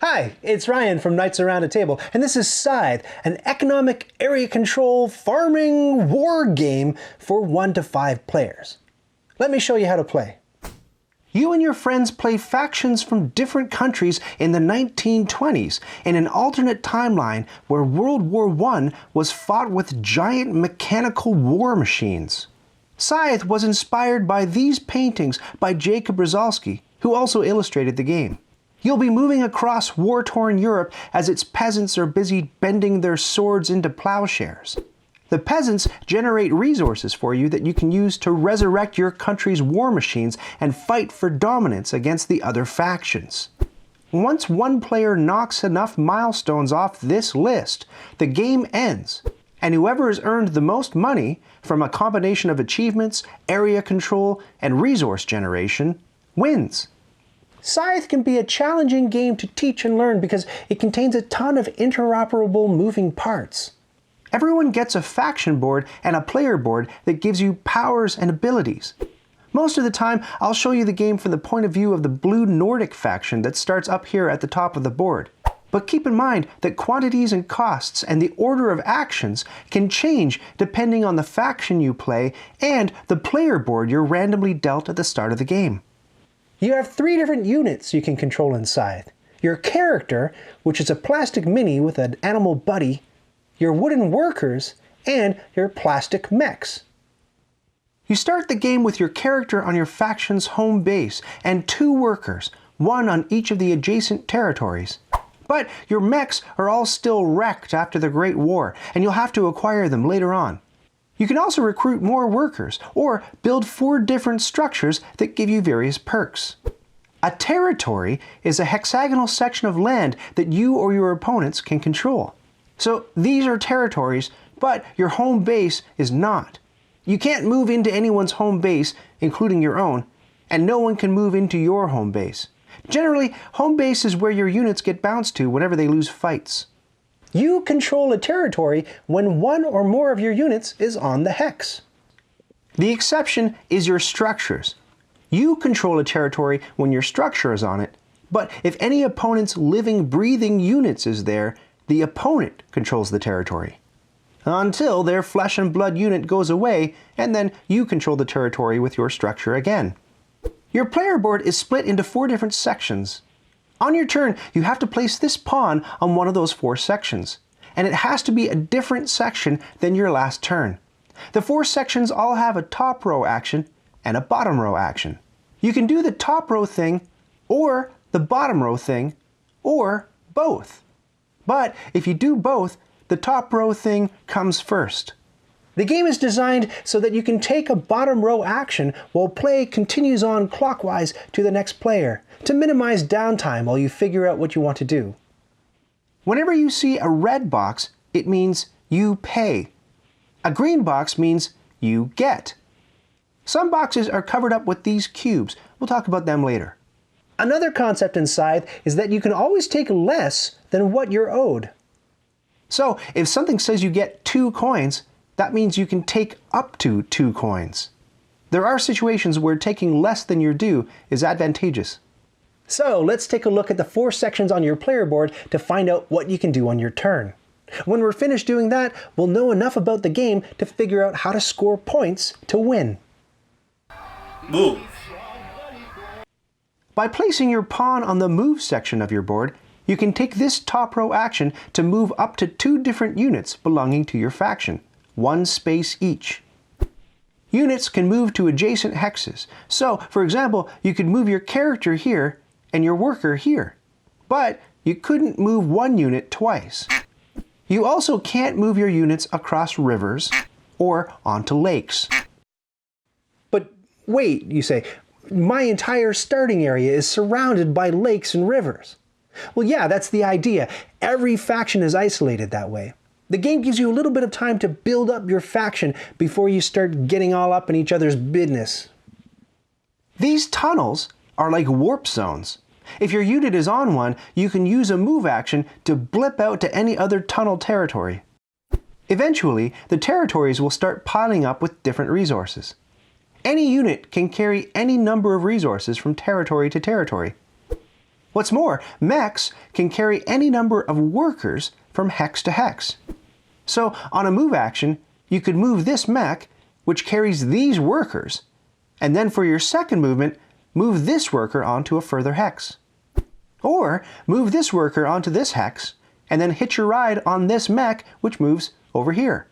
Hi, it's Ryan from Knights Around a Table, and this is Scythe, an economic area control farming war game for 1 to 5 players. Let me show you how to play. You and your friends play factions from different countries in the 1920s in an alternate timeline where World War I was fought with giant mechanical war machines. Scythe was inspired by these paintings by Jacob Rysalski, who also illustrated the game. You'll be moving across war-torn Europe as its peasants are busy bending their swords into plowshares. The peasants generate resources for you that you can use to resurrect your country's war machines and fight for dominance against the other factions. Once one player knocks enough milestones off this list, the game ends, and whoever has earned the most money from a combination of achievements, area control, and resource generation wins. Scythe can be a challenging game to teach and learn because it contains a ton of interoperable moving parts. Everyone gets a faction board and a player board that gives you powers and abilities. Most of the time, I'll show you the game from the point of view of the blue Nordic faction that starts up here at the top of the board. But keep in mind that quantities and costs and the order of actions can change depending on the faction you play and the player board you're randomly dealt at the start of the game. You have 3 different units you can control in Scythe. Your character, which is a plastic mini with an animal buddy, your wooden workers, and your plastic mechs. You start the game with your character on your faction's home base and 2 workers, 1 on each of the adjacent territories. But your mechs are all still wrecked after the Great War, and you'll have to acquire them later on. You can also recruit more workers, or build 4 different structures that give you various perks. A territory is a hexagonal section of land that you or your opponents can control. So these are territories, but your home base is not. You can't move into anyone's home base, including your own, and no one can move into your home base. Generally, home base is where your units get bounced to whenever they lose fights. You control a territory when 1 or more of your units is on the hex. The exception is your structures. You control a territory when your structure is on it, but if any opponent's living, breathing units is there, the opponent controls the territory. Until their flesh and blood unit goes away, and then you control the territory with your structure again. Your player board is split into 4 different sections. On your turn, you have to place this pawn on one of those 4 sections, and it has to be a different section than your last turn. The 4 sections all have a top row action and a bottom row action. You can do the top row thing, or the bottom row thing, or both. But if you do both, the top row thing comes first. The game is designed so that you can take a bottom row action while play continues on clockwise to the next player, to minimize downtime while you figure out what you want to do. Whenever you see a red box, it means you pay. A green box means you get. Some boxes are covered up with these cubes. We'll talk about them later. Another concept in Scythe is that you can always take less than what you're owed. So if something says you get 2 coins, that means you can take up to 2 coins. There are situations where taking less than your due is advantageous. So let's take a look at the 4 sections on your player board to find out what you can do on your turn. When we're finished doing that, we'll know enough about the game to figure out how to score points to win. Move. By placing your pawn on the move section of your board, you can take this top row action to move up to 2 different units belonging to your faction, 1 space each. Units can move to adjacent hexes. So, for example, you could move your character here and your worker here. But you couldn't move 1 unit twice. You also can't move your units across rivers or onto lakes. But wait, you say, my entire starting area is surrounded by lakes and rivers. Well, yeah, that's the idea. Every faction is isolated that way. The game gives you a little bit of time to build up your faction before you start getting all up in each other's business. These tunnels are like warp zones. If your unit is on one, you can use a move action to blip out to any other tunnel territory. Eventually, the territories will start piling up with different resources. Any unit can carry any number of resources from territory to territory. What's more, mechs can carry any number of workers from hex to hex. So on a move action, you could move this mech, which carries these workers, and then for your second movement, move this worker onto a further hex. Or move this worker onto this hex, and then hitch your ride on this mech, which moves over here.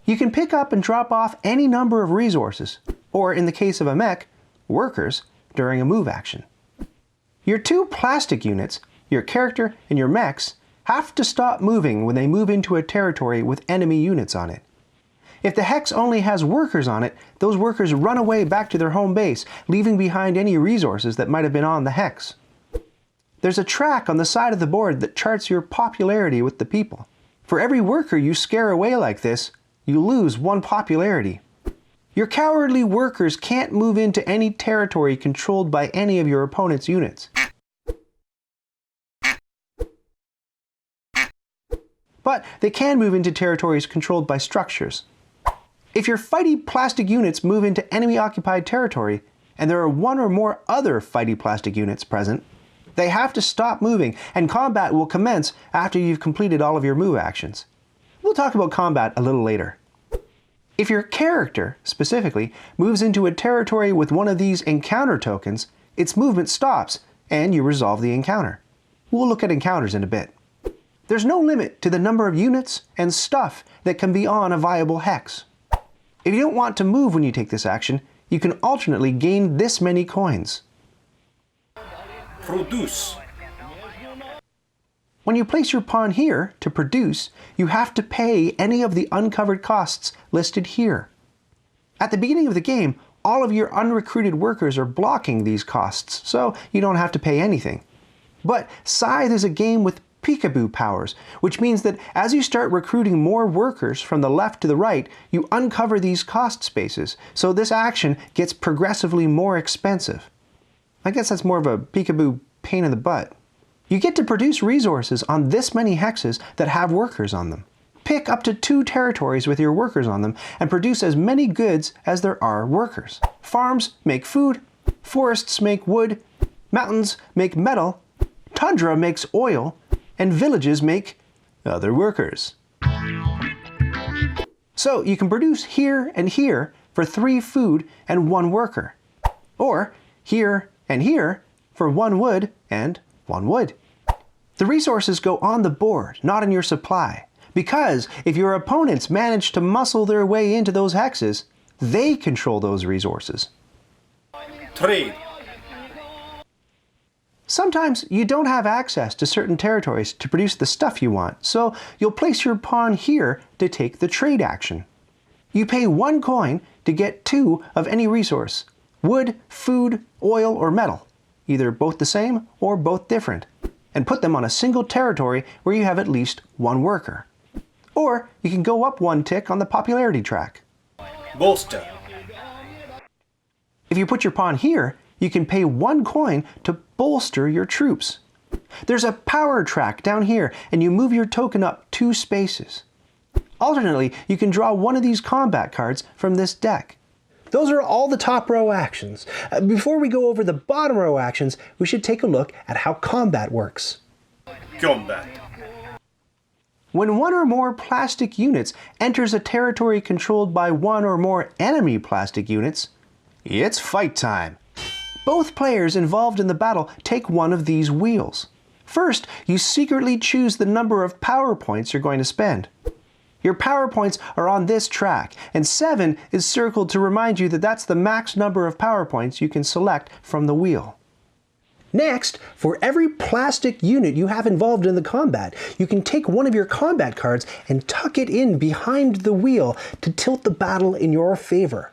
You can pick up and drop off any number of resources, or in the case of a mech, workers, during a move action. Your two plastic units, your character and your mechs, have to stop moving when they move into a territory with enemy units on it. If the hex only has workers on it, those workers run away back to their home base, leaving behind any resources that might have been on the hex. There's a track on the side of the board that charts your popularity with the people. For every worker you scare away like this, you lose 1 popularity. Your cowardly workers can't move into any territory controlled by any of your opponent's units. But they can move into territories controlled by structures. If your fighty plastic units move into enemy-occupied territory, and there are 1 or more other fighty plastic units present, they have to stop moving, and combat will commence after you've completed all of your move actions. We'll talk about combat a little later. If your character, specifically, moves into a territory with one of these encounter tokens, its movement stops, and you resolve the encounter. We'll look at encounters in a bit. There's no limit to the number of units and stuff that can be on a viable hex. If you don't want to move when you take this action, you can alternately gain this many coins. Produce. When you place your pawn here to produce, you have to pay any of the uncovered costs listed here. At the beginning of the game, all of your unrecruited workers are blocking these costs, so you don't have to pay anything. But Scythe is a game with peekaboo powers, which means that as you start recruiting more workers from the left to the right, you uncover these cost spaces, so this action gets progressively more expensive. I guess that's more of a peekaboo pain in the butt. You get to produce resources on this many hexes that have workers on them. Pick up to 2 territories with your workers on them and produce as many goods as there are workers. Farms make food, forests make wood, mountains make metal, tundra makes oil, and villages make other workers. So you can produce here and here for 3 food and 1 worker. Or here and here for 1 wood and 1 wood. The resources go on the board, not in your supply, because if your opponents manage to muscle their way into those hexes, they control those resources. Trade. Sometimes you don't have access to certain territories to produce the stuff you want, so you'll place your pawn here to take the trade action. You pay 1 coin to get 2 of any resource: wood, food, oil, or metal, either both the same or both different, and put them on a single territory where you have at least 1 worker. Or you can go up 1 tick on the popularity track. Bolster. If you put your pawn here, you can pay 1 coin to bolster your troops. There's a power track down here, and you move your token up 2 spaces. Alternately, you can draw 1 of these combat cards from this deck. Those are all the top row actions. Before we go over the bottom row actions, we should take a look at how combat works. Combat. When 1 or more plastic units enters a territory controlled by 1 or more enemy plastic units, it's fight time. Both players involved in the battle take 1 of these wheels. First, you secretly choose the number of power points you're going to spend. Your power points are on this track, and 7 is circled to remind you that that's the max number of power points you can select from the wheel. Next, for every plastic unit you have involved in the combat, you can take 1 of your combat cards and tuck it in behind the wheel to tilt the battle in your favor.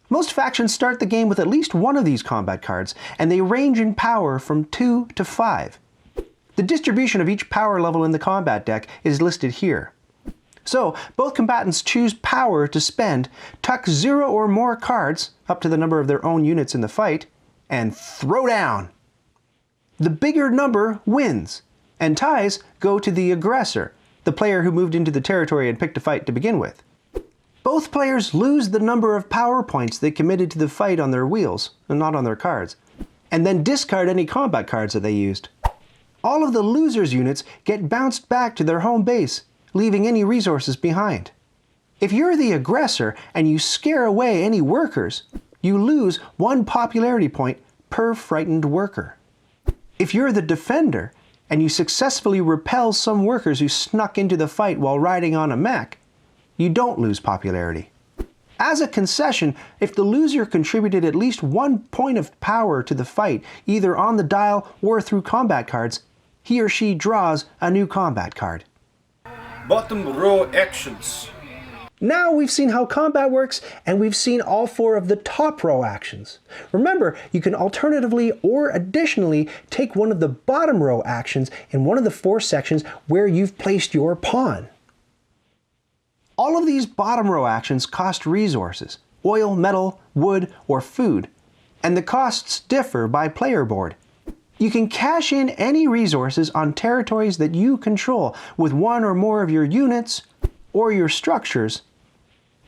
Most factions start the game with at least 1 of these combat cards, and they range in power from 2 to 5. The distribution of each power level in the combat deck is listed here. So, both combatants choose power to spend, tuck 0 or more cards, up to the number of their own units in the fight, and throw down. The bigger number wins, and ties go to the aggressor, the player who moved into the territory and picked a fight to begin with. Both players lose the number of power points they committed to the fight on their wheels, and not on their cards. and then discard any combat cards that they used. All of the losers' units get bounced back to their home base, leaving any resources behind. If you're the aggressor and you scare away any workers, you lose 1 popularity point per frightened worker. If you're the defender and you successfully repel some workers who snuck into the fight while riding on a mech, you don't lose popularity. As a concession, if the loser contributed at least 1 point of power to the fight, either on the dial or through combat cards, he or she draws a new combat card. Bottom row actions. Now we've seen how combat works, and we've seen all 4 of the top row actions. Remember, you can alternatively or additionally take one of the bottom row actions in one of the 4 sections where you've placed your pawn. All of these bottom row actions cost resources, oil, metal, wood, or food, and the costs differ by player board. You can cash in any resources on territories that you control with 1 or more of your units or your structures.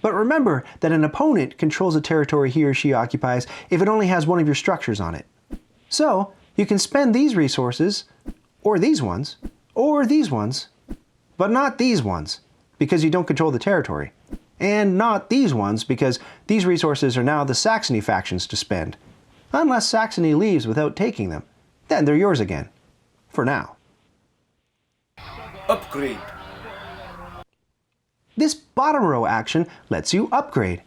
But remember that an opponent controls a territory he or she occupies if it only has one of your structures on it. So, you can spend these resources, or these ones, but not these ones, because you don't control the territory. And not these ones, because these resources are now the Saxony faction's to spend. Unless Saxony leaves without taking them, then they're yours again. For now. Upgrade. This bottom row action lets you upgrade.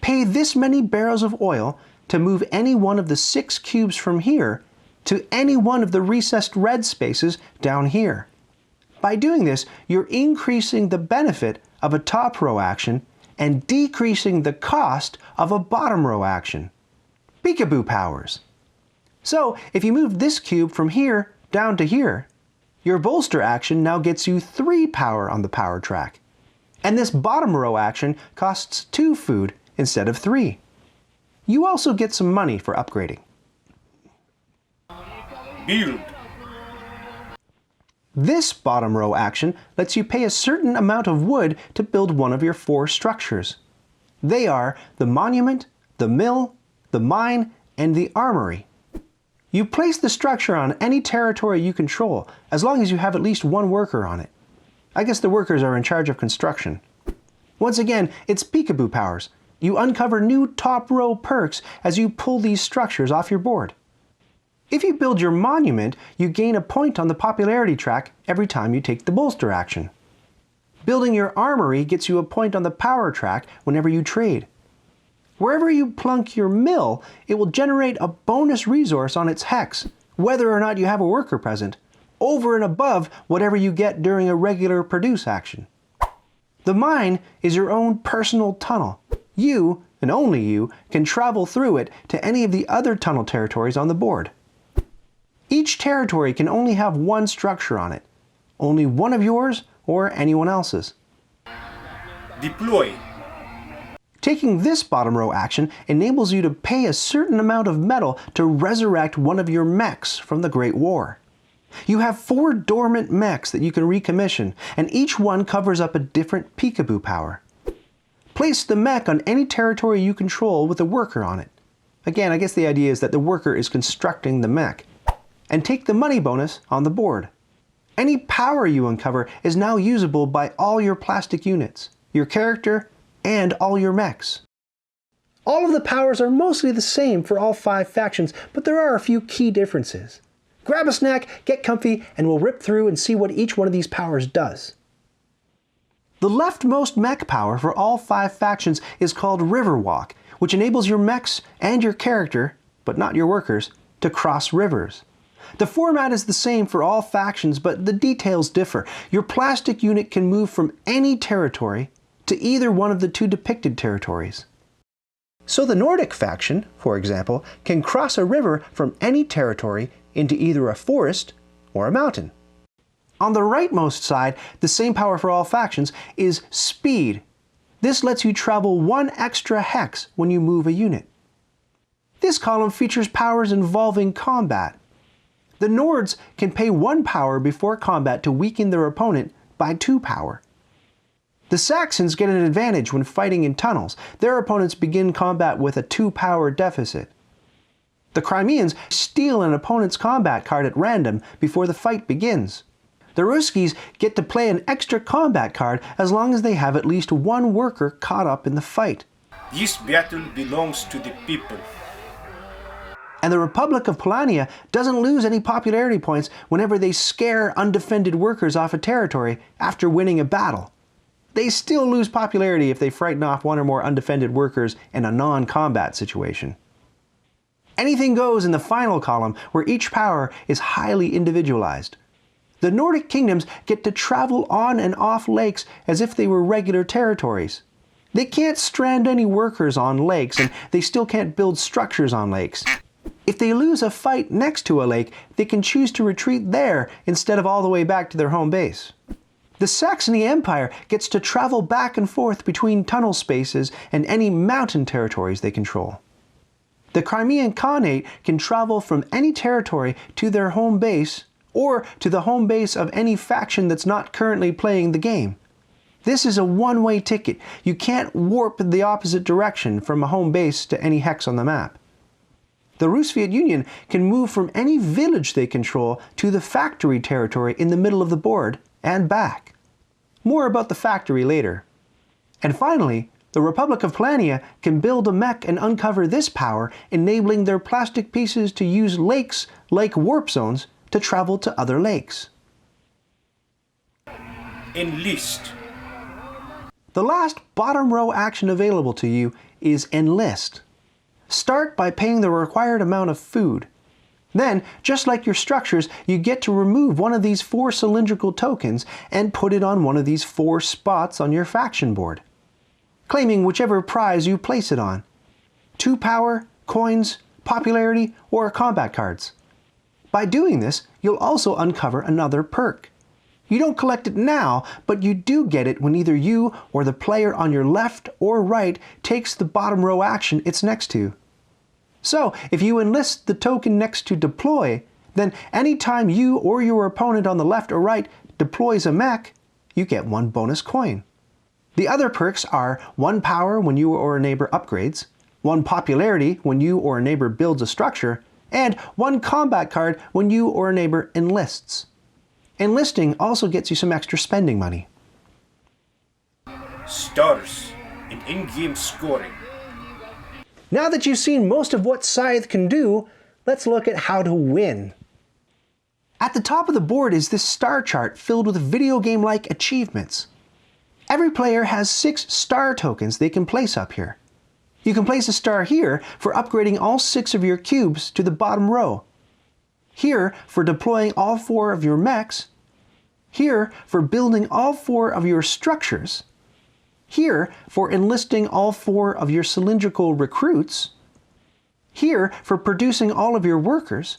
Pay this many barrels of oil to move any one of the 6 cubes from here to any one of the recessed red spaces down here. By doing this, you're increasing the benefit of a top row action and decreasing the cost of a bottom row action. Peekaboo powers. So, if you move this cube from here down to here, your bolster action now gets you 3 power on the power track. And this bottom row action costs 2 food instead of 3. You also get some money for upgrading. Build. This bottom row action lets you pay a certain amount of wood to build one of your 4 structures. They are the monument, the mill, the mine, and the armory. You place the structure on any territory you control, as long as you have at least 1 worker on it. I guess the workers are in charge of construction. Once again, it's peekaboo powers. You uncover new top row perks as you pull these structures off your board. If you build your monument, you gain a point on the popularity track every time you take the bolster action. Building your armory gets you a point on the power track whenever you trade. Wherever you plunk your mill, it will generate a bonus resource on its hex, whether or not you have a worker present, over and above whatever you get during a regular produce action. The mine is your own personal tunnel. You, and only you, can travel through it to any of the other tunnel territories on the board. Each territory can only have 1 structure on it, only one of yours or anyone else's. Deploy. Taking this bottom row action enables you to pay a certain amount of metal to resurrect one of your mechs from the Great War. You have 4 dormant mechs that you can recommission, and each one covers up a different peekaboo power. Place the mech on any territory you control with a worker on it. Again, I guess the idea is that the worker is constructing the mech. And take the money bonus on the board. Any power you uncover is now usable by all your plastic units, your character, and all your mechs. All of the powers are mostly the same for all 5 factions, but there are a few key differences. Grab a snack, get comfy, and we'll rip through and see what each one of these powers does. The leftmost mech power for all 5 factions is called Riverwalk, which enables your mechs and your character, but not your workers, to cross rivers. The format is the same for all factions, but the details differ. Your plastic unit can move from any territory to either one of the 2 depicted territories. So the Nordic faction, for example, can cross a river from any territory into either a forest or a mountain. On the rightmost side, the same power for all factions is Speed. This lets you travel 1 extra hex when you move a unit. This column features powers involving combat. The Nords can pay 1 power before combat to weaken their opponent by 2 power. The Saxons get an advantage when fighting in tunnels. Their opponents begin combat with a 2 power deficit. The Crimeans steal an opponent's combat card at random before the fight begins. The Ruskies get to play an extra combat card as long as they have at least one worker caught up in the fight. This battle belongs to the people. And the Republic of Polania doesn't lose any popularity points whenever they scare undefended workers off a territory after winning a battle. They still lose popularity if they frighten off one or more undefended workers in a non-combat situation. Anything goes in the final column, where each power is highly individualized. The Nordic kingdoms get to travel on and off lakes as if they were regular territories. They can't strand any workers on lakes, and they still can't build structures on lakes. If they lose a fight next to a lake, they can choose to retreat there instead of all the way back to their home base. The Saxony Empire gets to travel back and forth between tunnel spaces and any mountain territories they control. The Crimean Khanate can travel from any territory to their home base or to the home base of any faction that's not currently playing the game. This is a one-way ticket. You can't warp the opposite direction from a home base to any hex on the map. The Rus-Soviet Union can move from any village they control to the factory territory in the middle of the board and back. More about the factory later. And finally, the Republic of Polania can build a mech and uncover this power, enabling their plastic pieces to use lakes like warp zones to travel to other lakes. Enlist. The last bottom row action available to you is Enlist. Start by paying the required amount of food. Then, just like your structures, you get to remove one of these 4 cylindrical tokens and put it on one of these 4 spots on your faction board, claiming whichever prize you place it on: 2 power, coins, popularity, or combat cards. By doing this, you'll also uncover another perk. You don't collect it now, but you do get it when either you or the player on your left or right takes the bottom row action it's next to. So, if you enlist the token next to deploy, then anytime you or your opponent on the left or right deploys a mech, you get 1 bonus coin. The other perks are 1 power when you or a neighbor upgrades, 1 popularity when you or a neighbor builds a structure, and 1 combat card when you or a neighbor enlists. Enlisting also gets you some extra spending money. Stars in in-game scoring. Now that you've seen most of what Scythe can do, let's look at how to win. At the top of the board is this star chart filled with video game-like achievements. Every player has 6 star tokens they can place up here. You can place a star here for upgrading all 6 of your cubes to the bottom row. Here for deploying all 4 of your mechs. Here for building all 4 of your structures. Here for enlisting all 4 of your cylindrical recruits. Here for producing all of your workers.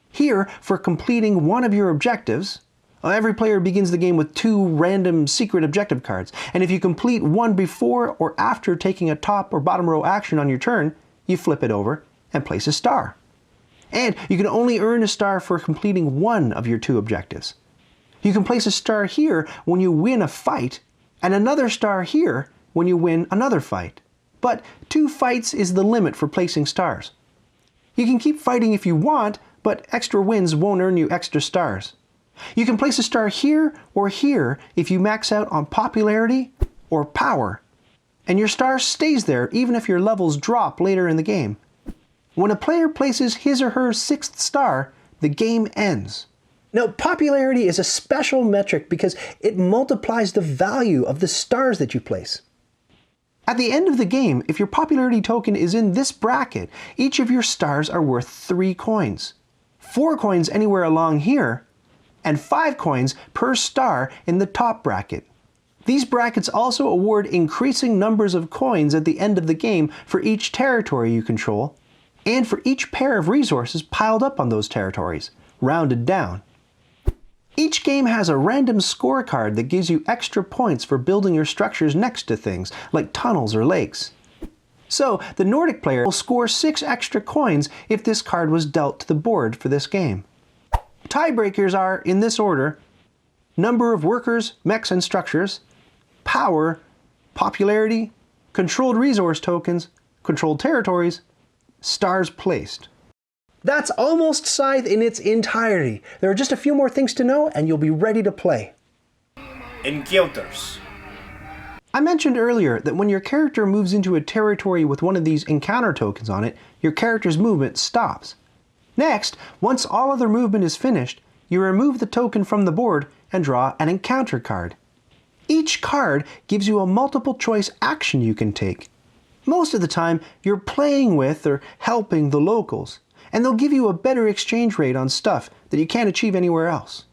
Here for completing 1 of your objectives. Every player begins the game with 2 random secret objective cards, and if you complete 1 before or after taking a top or bottom row action on your turn, you flip it over and place a star. And you can only earn a star for completing 1 of your 2 objectives. You can place a star here when you win a fight, and another star here when you win another fight. But 2 fights is the limit for placing stars. You can keep fighting if you want, but extra wins won't earn you extra stars. You can place a star here or here if you max out on popularity or power, and your star stays there even if your levels drop later in the game. When a player places his or her 6th star, the game ends. Now, popularity is a special metric because it multiplies the value of the stars that you place. At the end of the game, if your popularity token is in this bracket, each of your stars are worth 3 coins. 4 coins anywhere along here, and 5 coins per star in the top bracket. These brackets also award increasing numbers of coins at the end of the game for each territory you control, and for each pair of resources piled up on those territories, rounded down. Each game has a random scorecard that gives you extra points for building your structures next to things, like tunnels or lakes. So, the Nordic player will score 6 extra coins if this card was dealt to the board for this game. Tiebreakers are, in this order: number of workers, mechs, and structures, power, popularity, controlled resource tokens, controlled territories, stars placed. That's almost Scythe in its entirety. There are just a few more things to know and you'll be ready to play. Encounters. I mentioned earlier that when your character moves into a territory with one of these encounter tokens on it, your character's movement stops. Next, once all other movement is finished, you remove the token from the board and draw an encounter card. Each card gives you a multiple choice action you can take. Most of the time, you're playing with or helping the locals, and they'll give you a better exchange rate on stuff that you can't achieve anywhere else.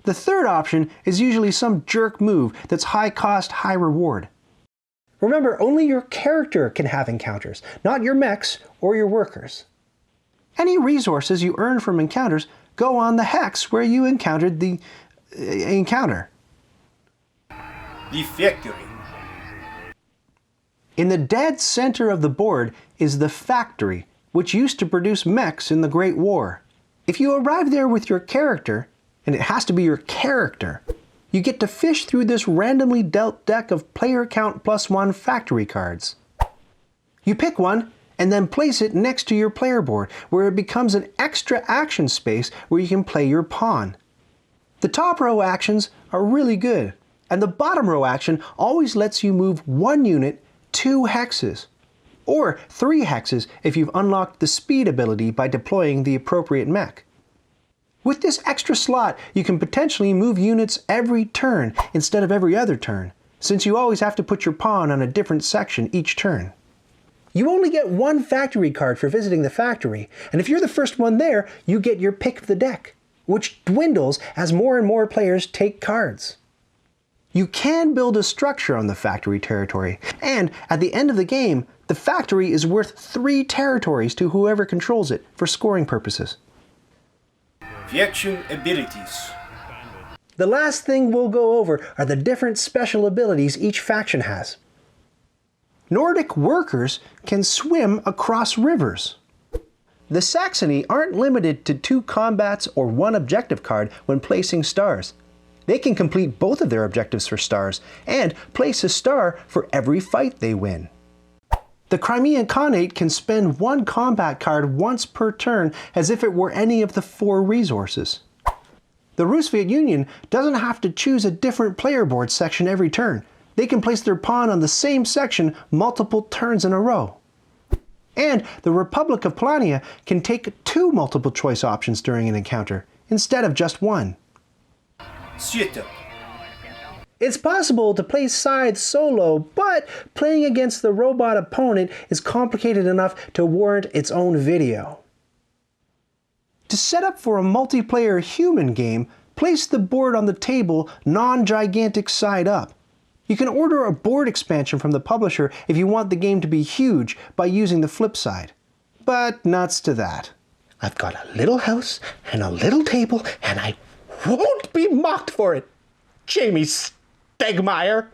The third option is usually some jerk move that's high cost, high reward. Remember, only your character can have encounters, not your mechs or your workers. Any resources you earn from encounters go on the hex where you encountered the encounter. The factory. In the dead center of the board is the factory, which used to produce mechs in the Great War. If you arrive there with your character, and it has to be your character, you get to fish through this randomly dealt deck of player count +1 factory cards. You pick one and then place it next to your player board, where it becomes an extra action space where you can play your pawn. The top row actions are really good, and the bottom row action always lets you move 1 unit 2 hexes, or 3 hexes if you've unlocked the speed ability by deploying the appropriate mech. With this extra slot, you can potentially move units every turn instead of every other turn, since you always have to put your pawn on a different section each turn. You only get 1 factory card for visiting the factory, and if you're the first one there, you get your pick of the deck, which dwindles as more and more players take cards. You can build a structure on the factory territory, and at the end of the game, the factory is worth 3 territories to whoever controls it for scoring purposes. Faction abilities. The last thing we'll go over are the different special abilities each faction has. Nordic workers can swim across rivers. The Saxony aren't limited to 2 combats or 1 objective card when placing stars. They can complete both of their objectives for stars and place a star for every fight they win. The Crimean Khanate can spend 1 combat card once per turn as if it were any of the 4 resources. The Rusviet Union doesn't have to choose a different player board section every turn. They can place their pawn on the same section multiple turns in a row. And the Republic of Plania can take 2 multiple choice options during an encounter, instead of just 1. Setup. It's possible to play Scythe solo, but playing against the robot opponent is complicated enough to warrant its own video. To set up for a multiplayer human game, place the board on the table non-gigantic side up. You can order a board expansion from the publisher if you want the game to be huge by using the flip side. But nuts to that. I've got a little house and a little table, and I won't be mocked for it. Jamie Stegmaier.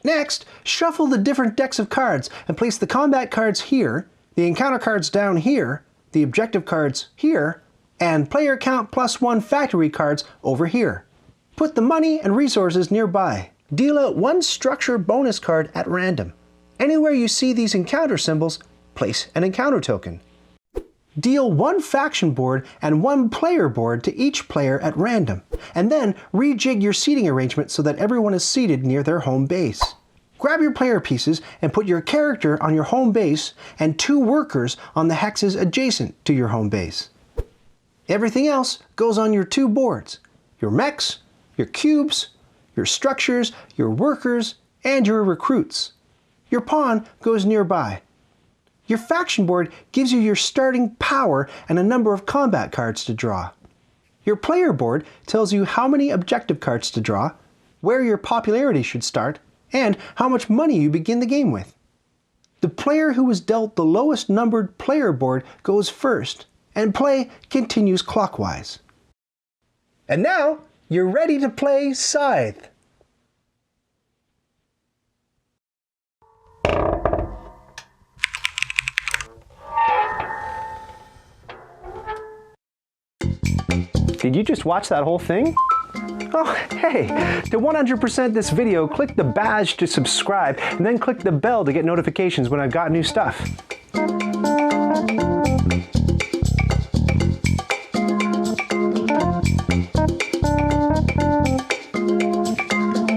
Next, shuffle the different decks of cards and place the combat cards here, the encounter cards down here, the objective cards here, and player count +1 factory cards over here. Put the money and resources nearby. Deal out 1 structure bonus card at random. Anywhere you see these encounter symbols, place an encounter token. Deal 1 faction board and 1 player board to each player at random, and then rejig your seating arrangement so that everyone is seated near their home base. Grab your player pieces and put your character on your home base and 2 workers on the hexes adjacent to your home base. Everything else goes on your 2 boards: your mechs, your cubes, your structures, your workers, and your recruits. Your pawn goes nearby. Your faction board gives you your starting power and a number of combat cards to draw. Your player board tells you how many objective cards to draw, where your popularity should start, and how much money you begin the game with. The player who was dealt the lowest numbered player board goes first, and play continues clockwise. And now, you're ready to play Scythe. Did you just watch that whole thing? Oh, hey, to 100% this video, click the badge to subscribe and then click the bell to get notifications when I've got new stuff.